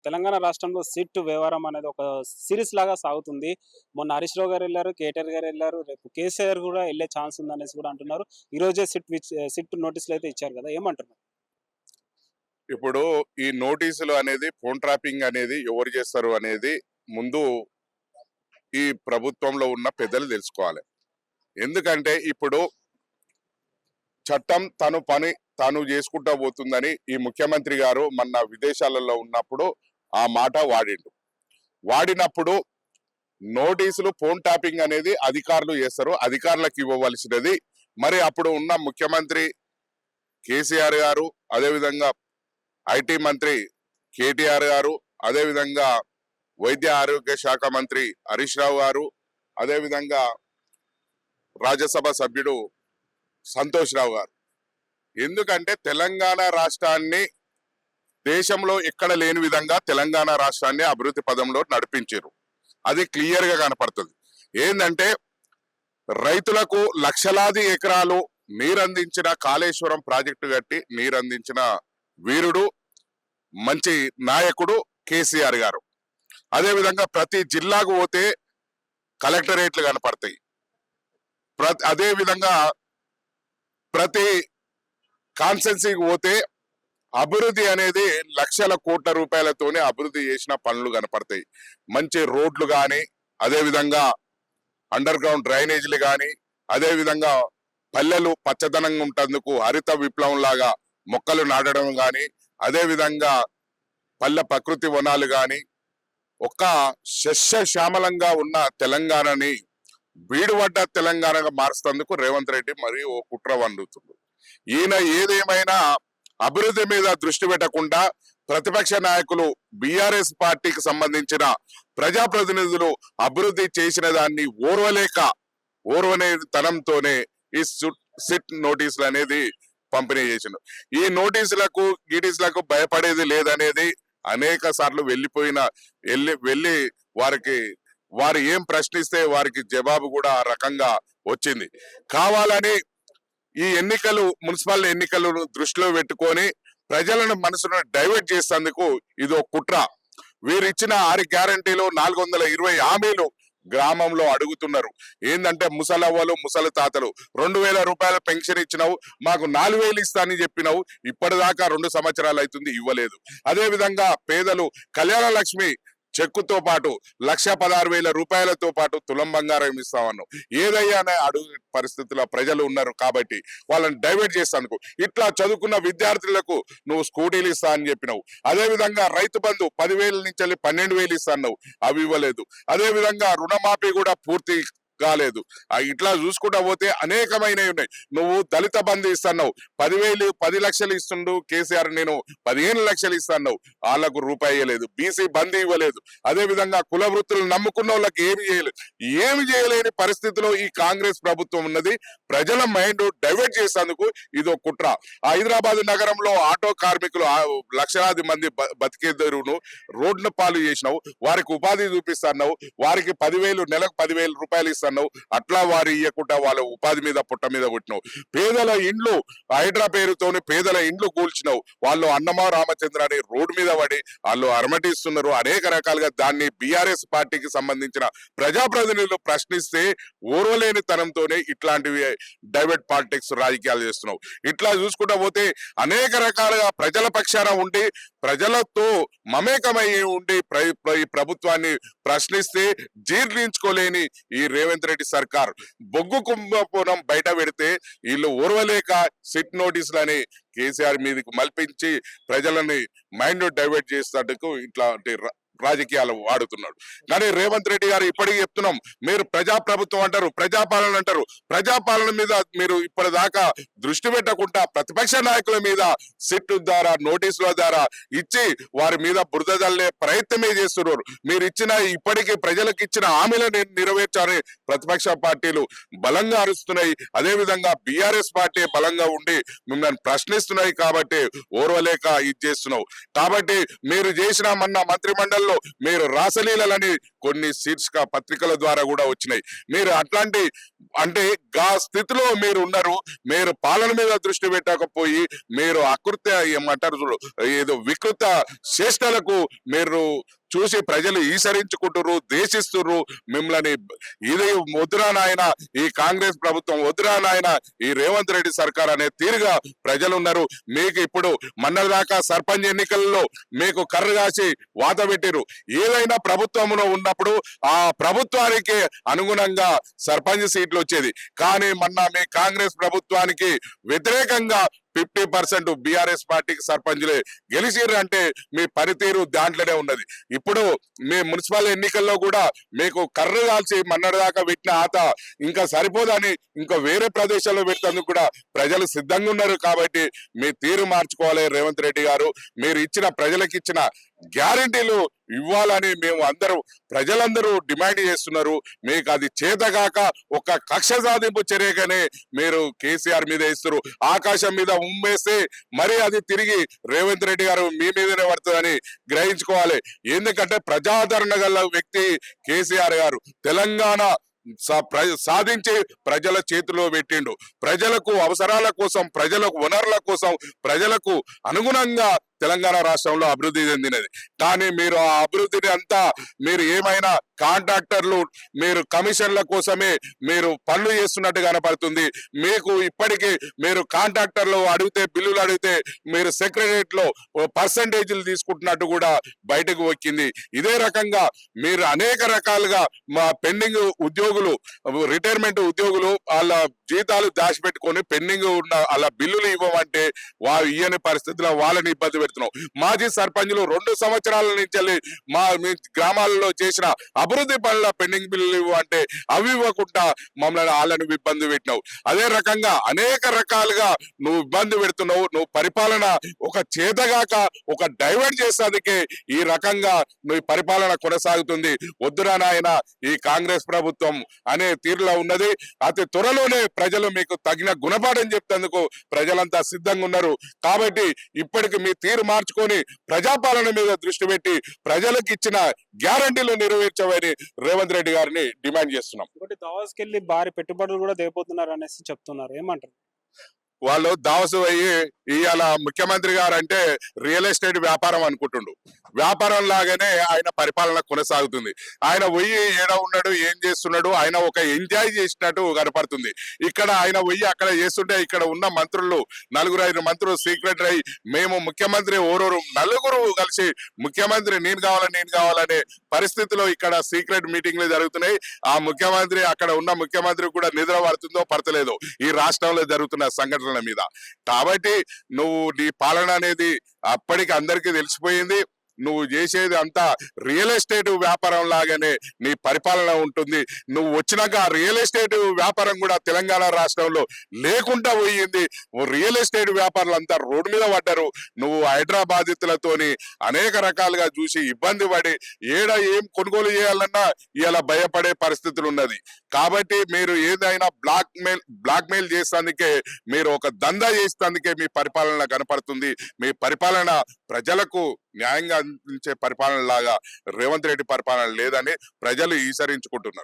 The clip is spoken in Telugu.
తెలంగాణ రాష్ట్రంలో సిట్ వ్యవహారం అనేది ఒక సిరీస్ లాగా సాగుతుంది. మొన్న హరీష్ రావు గారు ఎళ్లారు, కేటీఆర్ గారు ఎళ్లారు. రేపు కేసీఆర్ గూడా ఎళ్ళే ఛాన్స్ ఉందనేసి గూడా అంటున్నారు. ఈరోజే సిట్ నోటీసులయితే ఇచ్చారు గదా! ఏమంటున్నారు? ఇప్పుడు ఈ నోటీసులు అనేది ఫోన్ ట్రాపింగ్ అనేది ఎవరు చేస్తారు అనేది ముందు ఈ ప్రభుత్వంలో ఉన్న పెద్దలు తెలుసుకోవాలి. ఎందుకంటే ఇప్పుడు చట్టం తను పని తాను చేసుకుంటా పోతుందని ఈ ముఖ్యమంత్రి గారు మొన్న విదేశాలలో ఉన్నప్పుడు ఆ మాట వాడినప్పుడు నోటీసులు ఫోన్ ట్యాపింగ్ అనేది అధికారులు చేస్తారు, అధికారులకు ఇవ్వవలసినది. మరి అప్పుడు ఉన్న ముఖ్యమంత్రి కేసీఆర్ గారు, అదేవిధంగా ఐటీ మంత్రి కేటీఆర్ గారు, అదేవిధంగా వైద్య ఆరోగ్య శాఖ మంత్రి హరీష్ రావు గారు, అదేవిధంగా రాజ్యసభ సభ్యుడు సంతోష్ రావు గారు. ఎందుకంటే తెలంగాణ రాష్ట్రాన్ని దేశంలో ఎక్కడ లేని విధంగా తెలంగాణ రాష్ట్రాన్ని అభివృద్ధి పదంలో నడిపించారు. అది క్లియర్ గా కనపడుతుంది. ఏంటంటే రైతులకు లక్షలాది ఎకరాలు నీరందించిన కాళేశ్వరం ప్రాజెక్టు కట్టి నీరందించిన వీరుడు, మంచి నాయకుడు కేసీఆర్ గారు. అదేవిధంగా ప్రతి జిల్లాకు పోతే కలెక్టరేట్లు కనపడతాయి. అదేవిధంగా ప్రతి కాన్స్టెన్సీకి పోతే అభివృద్ధి అనేది లక్షల కోట్ల రూపాయలతోనే అభివృద్ధి చేసిన పనులు కనపడతాయి. మంచి రోడ్లు కానీ, అదేవిధంగా అండర్ గ్రౌండ్ డ్రైనేజీలు కానీ, అదేవిధంగా పల్లెలు పచ్చదనంగా ఉంటందుకు హరిత విప్లవం లాగా మొక్కలు నాటడం కానీ, అదేవిధంగా పల్లె ప్రకృతి వనాలు కానీ, ఒక సస్యశ్యామలంగా ఉన్న తెలంగాణని బీడుపడ్డ తెలంగాణగా మారుస్తందుకు రేవంత్ రెడ్డి మరియు ఓ కుట్ర వండుతుంది. ఈయన ఏదేమైనా అభివృద్ధి మీద దృష్టి పెట్టకుండా ప్రతిపక్ష నాయకులు, బీఆర్ఎస్ పార్టీకి సంబంధించిన ప్రజాప్రతినిధులు అభివృద్ధి చేసిన దాన్ని ఓర్వనే తనంతోనే ఈ సిట్ నోటీసులు అనేది పంపిణీ చేసిండు. ఈ గీటీసులకు భయపడేది లేదనేది అనేక సార్లు వెళ్ళి వారు ఏం ప్రశ్నిస్తే వారికి జవాబు కూడా ఆ రకంగా వచ్చింది. కావాలని ఈ మున్సిపల్ ఎన్నికలను దృష్టిలో పెట్టుకొని ప్రజలను మనసును డైవర్ట్ చేసేందుకు ఇదో కుట్ర. వీరిచ్చిన 6 గ్యారంటీలు 420 హామీలు గ్రామంలో అడుగుతున్నారు. ఏంటంటే ముసలవ్వలు, ముసలి తాతలు 2000 రూపాయల పెన్షన్ ఇచ్చినావు, మాకు 4000 ఇస్తానని చెప్పినావు, ఇప్పటిదాకా 2 సంవత్సరాలు అవుతుంది, ఇవ్వలేదు. అదే విధంగా పేదలు కళ్యాణ లక్ష్మి చెక్కుతో పాటు 1,16,000 రూపాయలతో పాటు తులం బంగారం ఇస్తామన్నావు. ఏదయ్యానే అడుగు పరిస్థితుల్లో ప్రజలు ఉన్నారు కాబట్టి వాళ్ళని డైవర్ట్ చేస్తాను. ఇట్లా చదువుకున్న విద్యార్థులకు నువ్వు స్కూటీలు ఇస్తా అని చెప్పినావు. అదే విధంగా రైతు బంధు 10,000 నుంచి 12,000 ఇస్తాను, అవి ఇవ్వలేదు. అదే విధంగా రుణమాఫీ కూడా పూర్తి కాలేదు. ఇట్లా చూసుకుంటా పోతే అనేకమైనవి ఉన్నాయి. నువ్వు దళిత బంధు ఇస్తున్నావు, 10 లక్షలు ఇస్తుండు కేసీఆర్, నేను 15 లక్షలు ఇస్తున్నావు, వాళ్ళకు రూపాయి ఇవ్వలేదు. బీసీ బంధు ఇవ్వలేదు. అదే విధంగా కుల వృత్తులు నమ్ముకున్న వాళ్ళకి ఏమి చేయలేని పరిస్థితిలో ఈ కాంగ్రెస్ ప్రభుత్వం ఉన్నది. ప్రజల మైండ్ డైవర్ట్ చేసేందుకు ఇదో కుట్ర. హైదరాబాద్ నగరంలో ఆటో కార్మికులు లక్షలాది మంది బతికేదరును రోడ్ల పాలు చేసినావు, వారికి ఉపాధి చూపిస్తున్నావు, వారికి 10,000 నెలకు 10,000 రూపాయలు ఇస్తున్నావు. అట్లా వారు ఇవ్వకుండా వాళ్ళ ఉపాధి మీద పుట్ట మీద పుట్టినావు. పేదల ఇండ్లు హైడ్రా పేరుతోని పేదల ఇండ్లు కూల్చినావు. వాళ్ళు అన్నమా రామచంద్ర అని రోడ్డు మీద పడి వాళ్ళు అరమటిస్తున్నారు. అనేక రకాలుగా దాన్ని బీఆర్ఎస్ పార్టీకి సంబంధించిన ప్రజాప్రతినిధులు ప్రశ్నిస్తే ఓర్వలేని తనంతోనే ఇట్లాంటివి డైవర్ట్ పాలిటిక్స్ రాజకీయాలు చేస్తున్నావు. ఇట్లా చూసుకుంటా పోతే అనేక రకాలుగా ప్రజల పక్షాన ఉండి ప్రజలతో మమేకమై ఉండి ఈ ప్రభుత్వాన్ని ప్రశ్నిస్తే జీర్ణించుకోలేని ఈ రేవంత్ రెడ్డి సర్కార్ బొగ్గు కుంభకోణం బయట పెడితే వీళ్ళు ఓర్వలేక సిట్ నోటీసులని కేసీఆర్ మీదకి మల్పించి ప్రజలని మైండ్ డైవర్ట్ చేసేందుకు ఇట్లాంటి రాజకీయాలు వాడుతున్నాడు. కానీ రేవంత్ రెడ్డి గారు ఇప్పటికీ చెప్తున్నాం, మీరు ప్రజాప్రభుత్వం అంటారు, ప్రజాపాలన అంటారు. ప్రజాపాలన మీద మీరు ఇప్పటిదాకా దృష్టి పెట్టకుండా ప్రతిపక్ష నాయకుల మీద సిట్ ద్వారా నోటీసుల ద్వారా ఇచ్చి వారి మీద బురద జల్లే ప్రయత్నమే చేస్తున్నారు. మీరు ఇప్పటికీ ప్రజలకు ఇచ్చిన హామీలను నెరవేర్చాలని ప్రతిపక్ష పార్టీలు బలంగా అరుస్తున్నాయి. అదే విధంగా బీఆర్ఎస్ పార్టీ బలంగా ఉండి మిమ్మల్ని ప్రశ్నిస్తున్నాయి. కాబట్టి ఓర్వలేక ఇది చేస్తున్నావు. కాబట్టి మీరు చేసిన మొన్న మంత్రిమండలిలో ఎన్నికల్లో మీరు రాసలీలని కొన్ని సీట్స్ పత్రికల ద్వారా కూడా వచ్చినాయి. మీరు అట్లాంటి అంటే గా స్థితిలో మీరు ఉన్నారు. మీరు పాలన మీద దృష్టి పెట్టకపోయి మీరు అకృత్య ఏమంటారు చూడు, ఏదో వికృత చేష్టలకు మీరు చూసి ప్రజలు ఈసరించుకుంటుర్రు, దేశిస్తుర్రు మిమ్మల్ని. ఇది వద్దురా నాయన ఈ కాంగ్రెస్ ప్రభుత్వం, వద్దురా నాయన ఈ రేవంత్ రెడ్డి సర్కార్ అనే తీరుగా ప్రజలు ఉన్నారు. మీకు ఇప్పుడు మొన్నటిదాకా సర్పంచ్ ఎన్నికల్లో మీకు కర్ర కాసి వాత పెట్టిరు. ఏదైనా ప్రభుత్వంలో ఉన్నప్పుడు ఆ ప్రభుత్వానికి అనుగుణంగా సర్పంచ్ సీట్లు వచ్చేది. కానీ మొన్న మీ కాంగ్రెస్ ప్రభుత్వానికి వ్యతిరేకంగా 50% బీఆర్ఎస్ పార్టీకి సర్పంచ్లే గెలిచిర్రు అంటే మీ పనితీరు దాంట్లోనే ఉన్నది. ఇప్పుడు మీ మున్సిపల్ ఎన్నికల్లో కూడా మీకు కర్ర కాల్చి మన్నటిదాకా పెట్టిన ఆత ఇంకా సరిపోదని ఇంకా వేరే ప్రదేశాల్లో పెట్టేందుకు కూడా ప్రజలు సిద్ధంగా ఉన్నారు. కాబట్టి మీ తీరు మార్చుకోవాలి రేవంత్ రెడ్డి గారు. మీరు ఇచ్చిన ప్రజలకు ఇచ్చిన గ్యారంటీలు ఇవ్వాలని మేము ప్రజలందరూ డిమాండ్ చేస్తున్నారు. మీకు అది చేతగాక ఒక కక్ష సాధింపు చర్యగానే మీరు కేసీఆర్ మీద ఇస్తారు. ఆకాశం మీద ఉమ్మేస్తే మరి అది తిరిగి రేవంత్ రెడ్డి గారు మీ మీదనే పడుతుందని గ్రహించుకోవాలి. ఎందుకంటే ప్రజాదరణ గల వ్యక్తి కేసీఆర్ గారు. తెలంగాణ సాధించి ప్రజల చేతిలో పెట్టిండు. ప్రజలకు అవసరాల కోసం, ప్రజలకు వనరుల కోసం, ప్రజలకు అనుగుణంగా తెలంగాణ రాష్ట్రంలో అభివృద్ధి చెందినది. కానీ మీరు ఆ అభివృద్ధిని అంతా మీరు ఏమైనా కాంట్రాక్టర్లు, మీరు కమిషన్ల కోసమే మీరు పనులు చేస్తున్నట్టు కనపడుతుంది. మీకు ఇప్పటికీ మీరు కాంట్రాక్టర్లు అడిగితే, బిల్లులు అడిగితే మీరు సెక్రటరియట్ లో పర్సంటేజీలు తీసుకుంటున్నట్టు కూడా బయటకు వచ్చింది. ఇదే రకంగా మీరు అనేక రకాలుగా మా పెండింగ్ ఉద్యోగులు, రిటైర్మెంట్ ఉద్యోగులు వాళ్ళ జీతాలు దాచిపెట్టుకొని పెండింగ్ ఉన్న వాళ్ళ బిల్లులు ఇవ్వమంటే వారు ఇయ్యని పరిస్థితిలో వాళ్ళని ఇబ్బంది పెడుతున్నాం. మాజీ సర్పంచులు 2 సంవత్సరాల నుంచి మా గ్రామాలలో చేసిన అభివృద్ధి పనుల పెండింగ్ బిల్లులు ఇవ్వంటే అవి ఇవ్వకుండా మమ్మల్ని వాళ్ళని ఇబ్బంది పెట్టినావు. అదే రకంగా అనేక రకాలుగా నువ్వు ఇబ్బంది పెడుతున్నావు. నువ్వు పరిపాలన ఒక చేతగాక ఒక డైవర్ట్ చేసేందుకే ఈ రకంగా నువ్వు పరిపాలన కొనసాగుతుంది. వద్దురా నాయన ఈ కాంగ్రెస్ ప్రభుత్వం అనే తీరులో ఉన్నది. అతి త్వరలోనే ప్రజలు మీకు తగిన గుణపాఠం చెప్తేందుకు ప్రజలంతా సిద్ధంగా ఉన్నారు. కాబట్టి ఇప్పటికి మీ తీరు మార్చుకొని ప్రజాపాలన మీద దృష్టి పెట్టి ప్రజలకు ఇచ్చిన గ్యారంటీలు నెరవేర్చవని రేవంత్ రెడ్డి గారిని డిమాండ్ చేస్తున్నాం. ఇంకోటి దావాస్కెళ్ళి భారీ పెట్టుబడులు కూడా దేపోతున్నారు అనేసి చెప్తున్నారు. ఏమంటారు? వాళ్ళు దావసు అయ్యి ఇవాళ ముఖ్యమంత్రి గారు అంటే రియల్ ఎస్టేట్ వ్యాపారం అనుకుంటుండు. వ్యాపారం లాగానే ఆయన పరిపాలన కొనసాగుతుంది. ఆయన పోయి ఏడ ఉన్నాడు, ఏం చేస్తున్నాడు, ఆయన ఒక ఎంజాయ్ చేసినట్టు కనపడుతుంది. ఇక్కడ ఆయన పోయి అక్కడ చేస్తుంటే ఇక్కడ ఉన్న మంత్రులు 4-5 మంత్రులు సీక్రెట్ అయ్యి మేము ముఖ్యమంత్రి నలుగురు కలిసి ముఖ్యమంత్రి నేను కావాలనే పరిస్థితిలో ఇక్కడ సీక్రెట్ మీటింగ్లు జరుగుతున్నాయి. ఆ ముఖ్యమంత్రి అక్కడ ఉన్న ముఖ్యమంత్రి కూడా నిద్ర పడుతుందో పడతలేదో ఈ రాష్ట్రంలో జరుగుతున్న సంఘటనల మీద. కాబట్టి నువ్వు నీ పాలన అనేది అప్పటికి అందరికీ తెలిసిపోయింది. నువ్వు చేసేది అంతా రియల్ ఎస్టేట్ వ్యాపారం లాగానే నీ పరిపాలన ఉంటుంది. నువ్వు వచ్చినాక రియల్ ఎస్టేట్ వ్యాపారం కూడా తెలంగాణ రాష్ట్రంలో లేకుండా పోయింది. రియల్ ఎస్టేట్ వ్యాపారులు అంతా రోడ్డు మీద పడ్డారు. నువ్వు హైదరాబాదితులతోని అనేక రకాలుగా చూసి ఇబ్బంది పడి ఏం కొనుగోలు చేయాలన్నా ఇలా భయపడే పరిస్థితులు ఉన్నది. కాబట్టి మీరు ఏదైనా బ్లాక్ మెయిల్ చేసేందుకే, మీరు ఒక దందా చేసేందుకే మీ పరిపాలన కనపడుతుంది. మీ పరిపాలన ప్రజలకు న్యాయంగా అందించే పరిపాలన లాగా రేవంత్ రెడ్డి పరిపాలన లేదని ప్రజలు ఈసరించుకుంటున్నారు.